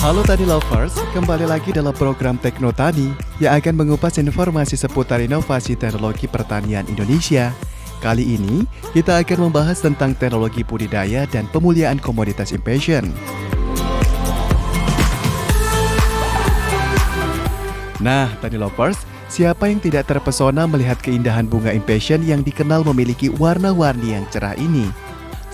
Halo Tani Lovers, kembali lagi dalam program Tekno Tani yang akan mengupas informasi seputar inovasi teknologi pertanian Indonesia. Kali ini, kita akan membahas tentang teknologi budidaya dan pemuliaan komoditas impatient. Nah, Tani Lovers, siapa yang tidak terpesona melihat keindahan bunga impatient yang dikenal memiliki warna-warni yang cerah ini?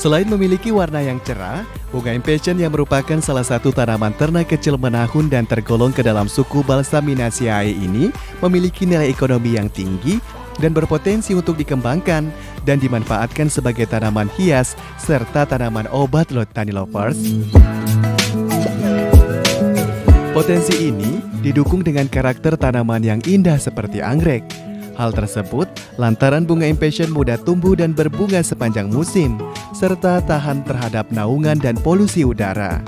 Selain memiliki warna yang cerah, bunga impatient yang merupakan salah satu tanaman ternak kecil menahun dan tergolong ke dalam suku Balsaminaceae ini memiliki nilai ekonomi yang tinggi dan berpotensi untuk dikembangkan dan dimanfaatkan sebagai tanaman hias serta tanaman obat loh Tani Lovers. Potensi ini didukung dengan karakter tanaman yang indah seperti anggrek. Hal tersebut lantaran bunga impatient mudah tumbuh dan berbunga sepanjang musim, serta tahan terhadap naungan dan polusi udara.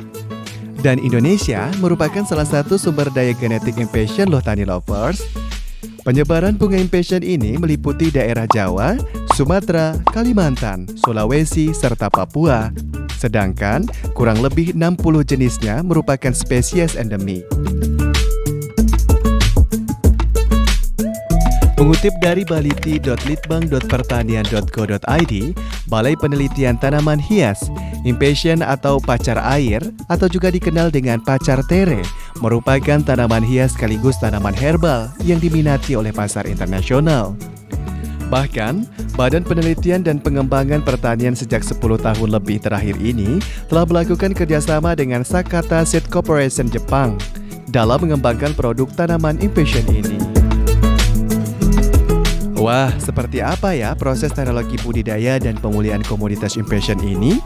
Dan Indonesia merupakan salah satu sumber daya genetik impatient loh Tani Lovers. Penyebaran bunga impatient ini meliputi daerah Jawa, Sumatera, Kalimantan, Sulawesi, serta Papua. Sedangkan kurang lebih 60 jenisnya merupakan spesies endemik. Mengutip dari baliti.litbang.pertanian.go.id, Balai Penelitian Tanaman Hias, impatient atau pacar air, atau juga dikenal dengan pacar tere, merupakan tanaman hias sekaligus tanaman herbal yang diminati oleh pasar internasional. Bahkan, Badan Penelitian dan Pengembangan Pertanian sejak 10 tahun lebih terakhir ini telah melakukan kerjasama dengan Sakata Seed Corporation Jepang dalam mengembangkan produk tanaman impatient ini. Wah, seperti apa ya proses teknologi budidaya dan pemulihan komoditas impatient ini?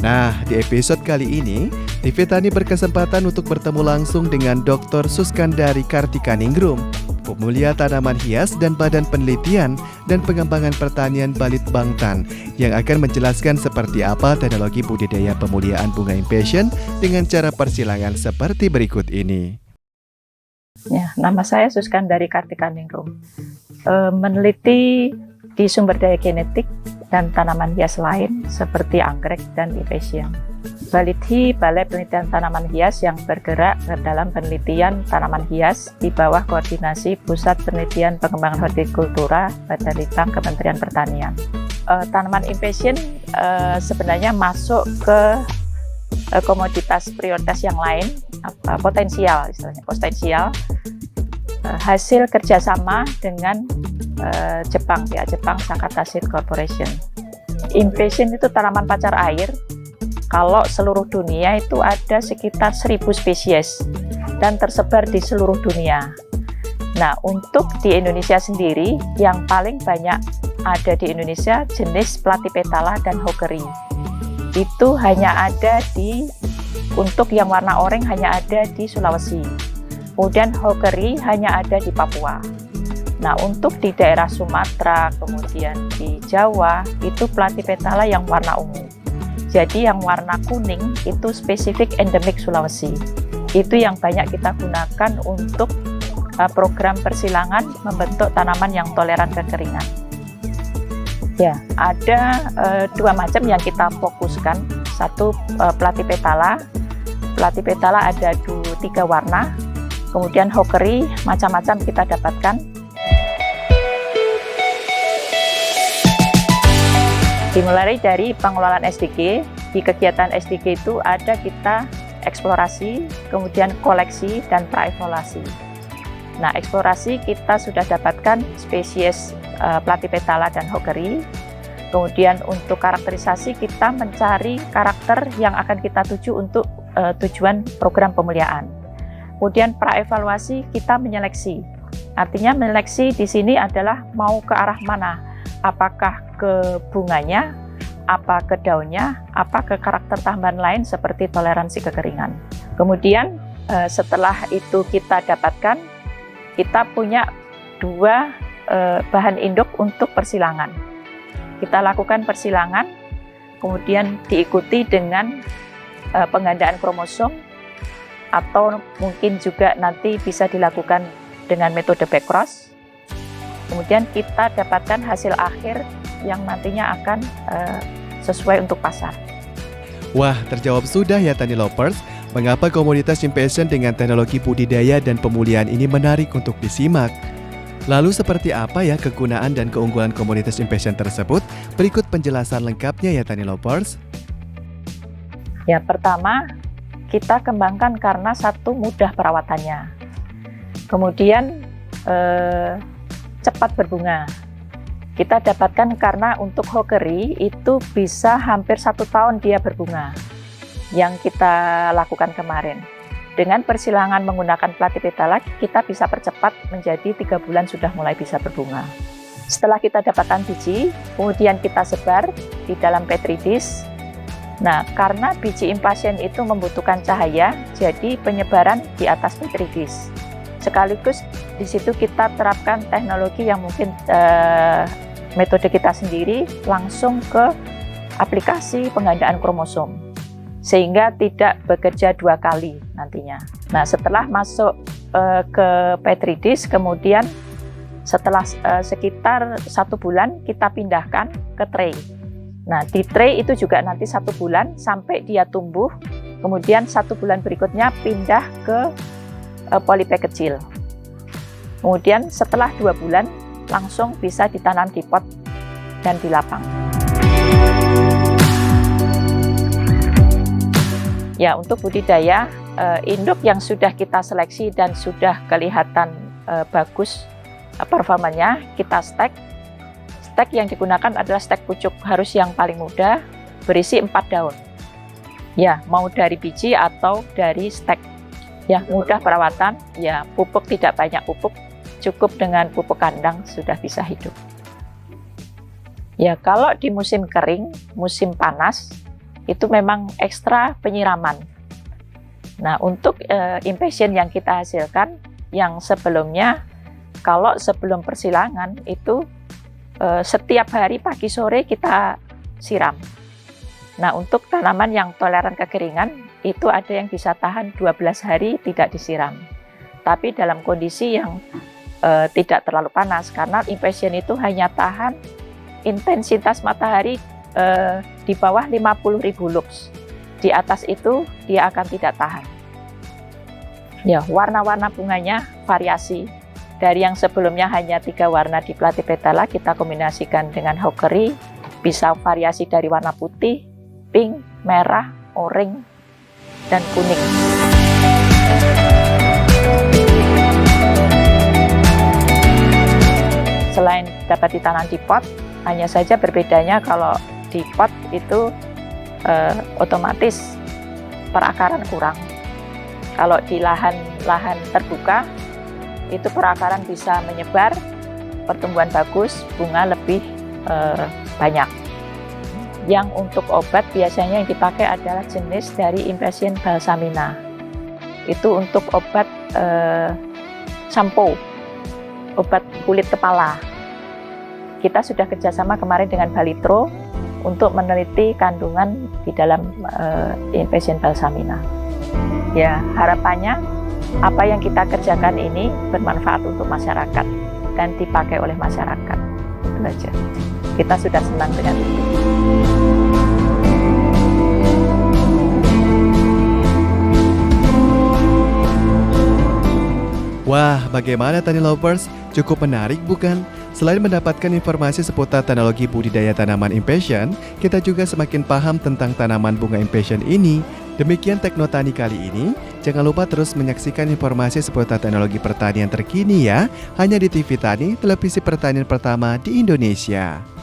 Nah, di episode kali ini, TV Tani berkesempatan untuk bertemu langsung dengan Dr. Suskandari Kartikaningrum, pemulia tanaman hias dan Badan Penelitian dan Pengembangan Pertanian Balitbangtan, yang akan menjelaskan seperti apa teknologi budidaya pemulihan bunga impatient dengan cara persilangan seperti berikut ini. Ya, nama saya Suskandari Kartikaningrum. Meneliti di sumber daya genetik dan tanaman hias lain seperti anggrek dan impatient. Baliti, Balai Penelitian Tanaman Hias yang bergerak dalam penelitian tanaman hias di bawah koordinasi Pusat Penelitian Pengembangan Hortikultura Badan Litbang Kementerian Pertanian. Tanaman impatient sebenarnya masuk ke komoditas prioritas yang lain, potensial istilahnya, potensial hasil kerjasama dengan Jepang, pihak Jepang, Sakata Seed Corporation. Impatient itu tanaman pacar air. Kalau seluruh dunia itu ada sekitar 1000 spesies dan tersebar di seluruh dunia. Nah, untuk di Indonesia sendiri, yang paling banyak ada di Indonesia jenis Platypetala dan Hawkery. Itu hanya ada untuk yang warna oranye hanya ada di Sulawesi. Kemudian Hawkery hanya ada di Papua. Nah, untuk di daerah Sumatera, kemudian di Jawa, itu Platypetala yang warna ungu. Jadi yang warna kuning itu spesifik endemik Sulawesi. Itu yang banyak kita gunakan untuk program persilangan membentuk tanaman yang toleran kekeringan. Ya, ada dua macam yang kita fokuskan. Satu Platypetala. Platypetala ada 3 warna. Kemudian Hawkery macam-macam kita dapatkan. Dimulai dari pengelolaan SDG. Di kegiatan SDG itu ada kita eksplorasi, kemudian koleksi dan praevaluasi. Nah, eksplorasi kita sudah dapatkan spesies Platypetala dan Hawkery. Kemudian untuk karakterisasi kita mencari karakter yang akan kita tuju untuk tujuan program pemuliaan. Kemudian praevaluasi kita menyeleksi. Artinya menyeleksi di sini adalah mau ke arah mana? Apakah ke bunganya, apa ke daunnya, apa ke karakter tambahan lain seperti toleransi kekeringan. Kemudian setelah itu kita dapatkan, kita punya 2 bahan induk untuk persilangan. Kita lakukan persilangan, kemudian diikuti dengan penggandaan kromosom, atau mungkin juga nanti bisa dilakukan dengan metode backcross. Kemudian kita dapatkan hasil akhir yang nantinya akan sesuai untuk pasar. Wah, terjawab sudah ya Tani Lovers, mengapa komunitas Impatient dengan teknologi budidaya dan pemulihan ini menarik untuk disimak. Lalu seperti apa ya kegunaan dan keunggulan komunitas Impatient tersebut? Berikut penjelasan lengkapnya ya Tani Lovers. Ya, pertama kita kembangkan karena satu, mudah perawatannya. Kemudian cepat berbunga. Kita dapatkan karena untuk hokeri itu bisa hampir 1 tahun dia berbunga. Yang kita lakukan kemarin. Dengan persilangan menggunakan Platypetala, kita bisa percepat menjadi 3 bulan sudah mulai bisa berbunga. Setelah kita dapatkan biji, kemudian kita sebar di dalam petri dish. Nah, karena biji Impatient itu membutuhkan cahaya, jadi penyebaran di atas petri dish. Sekaligus di situ kita terapkan teknologi yang mungkin metode kita sendiri langsung ke aplikasi penggandaan kromosom, sehingga tidak bekerja 2 kali nantinya. Nah, setelah masuk ke petri dish, kemudian setelah sekitar 1 bulan kita pindahkan ke tray. Nah, di tray itu juga nanti 1 bulan sampai dia tumbuh, kemudian 1 bulan berikutnya pindah ke polybag kecil. Kemudian setelah 2 bulan langsung bisa ditanam di pot dan di lapang. Ya, untuk budidaya induk yang sudah kita seleksi dan sudah kelihatan bagus performanya, kita stek. Stek yang digunakan adalah stek pucuk, harus yang paling muda, berisi 4 daun. Ya, mau dari biji atau dari stek. Ya, mudah perawatan, ya pupuk tidak banyak pupuk, cukup dengan pupuk kandang sudah bisa hidup. Ya, kalau di musim kering, musim panas, itu memang ekstra penyiraman. Nah, untuk Impatient yang kita hasilkan, yang sebelumnya, kalau sebelum persilangan itu setiap hari pagi sore kita siram. Nah, untuk tanaman yang toleran kekeringan, itu ada yang bisa tahan 12 hari tidak disiram. Tapi dalam kondisi yang tidak terlalu panas, karena Impatient itu hanya tahan intensitas matahari di bawah 50.000 lux. Di atas itu dia akan tidak tahan. Ya, warna-warna bunganya variasi. Dari yang sebelumnya hanya 3 warna di Platypetala, kita kombinasikan dengan hokeri, bisa variasi dari warna putih, pink, merah, oranye, dan kuning. Selain dapat ditanam di pot, hanya saja berbedanya kalau di pot itu otomatis perakaran kurang. Kalau di lahan terbuka, itu perakaran bisa menyebar, pertumbuhan bagus, bunga lebih banyak. Yang untuk obat biasanya yang dipakai adalah jenis dari Impatient balsamina. Itu untuk obat sampo, obat kulit kepala. Kita sudah kerjasama kemarin dengan Balitro untuk meneliti kandungan di dalam Impatient balsamina. Ya, harapannya apa yang kita kerjakan ini bermanfaat untuk masyarakat dan dipakai oleh masyarakat. Itu aja. Kita sudah senang dengan itu. Wah, bagaimana Tani Lovers? Cukup menarik bukan? Selain mendapatkan informasi seputar teknologi budidaya tanaman Impatient, kita juga semakin paham tentang tanaman bunga Impatient ini. Demikian Teknotani kali ini. Jangan lupa terus menyaksikan informasi seputar teknologi pertanian terkini ya. Hanya di TV Tani, televisi pertanian pertama di Indonesia.